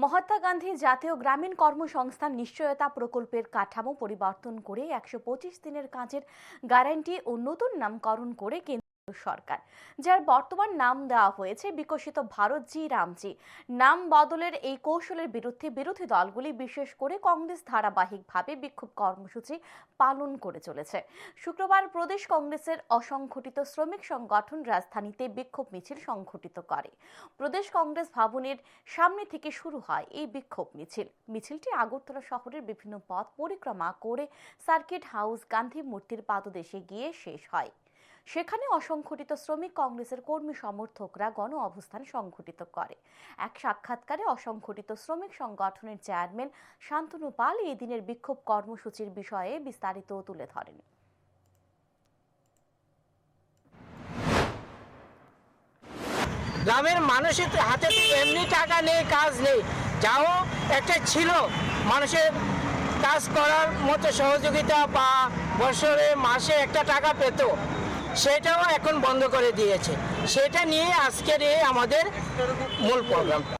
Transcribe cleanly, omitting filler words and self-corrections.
মহাত্মা গান্ধী জাতীয় গ্রামীণ কর্মসংস্থান নিশ্চয়তা প্রকল্পের কাঠামো পরিবর্তন করে ১২৫ দিনের কাজের গ্যারান্টি ও নতুন নামকরণ করে কেন্দ্র সরকার, যার বর্তমান নাম দেওয়া হয়েছে বিকশিত ভারত জি রামজি। নাম বদলের এই কৌশলের বিরুদ্ধে বিরোধী দলগুলি, বিশেষ করে কংগ্রেস, ধারাবাহিকভাবে বিক্ষোভ কর্মসূচি পালন করে চলেছে। শুক্রবার প্রদেশ কংগ্রেসের অসংগঠিত শ্রমিক সংগঠন রাজধানীতে বিক্ষোভ মিছিল সংগঠিত করে। প্রদেশ কংগ্রেস ভবনের সামনে থেকে শুরু হয় এই বিক্ষোভ মিছিলটি আগরতলা শহরের বিভিন্ন পথ পরিক্রমা করে সার্কিট হাউস গান্ধী মূর্তির পাদদেশে গিয়ে শেষ হয়। সেখানে অসংগঠিত শ্রমিক কংগ্রেসের কর্মী সমর্থকরা গণ অবস্থান সংগঠিত করে। এক সাক্ষাৎকারে অসংগঠিত শ্রমিক সংগঠনের চেয়ারম্যান শান্তনু পাল এই দিনের বিক্ষোভ কর্মসূচির বিষয়ে বিস্তারিত তুলে ধরেন। গ্রামের মানুষের হাতে এমনি টাকা নেই, কাজ নেই, যাও একটা ছিল মানুষের কাজ করার মতো সহযোগিতা বা বছরে মাসে একটা টাকা পেত, সেটাও এখন বন্ধ করে দিয়েছে। সেটা নিয়ে আজকের এই আমাদের মূল প্রোগ্রামটা।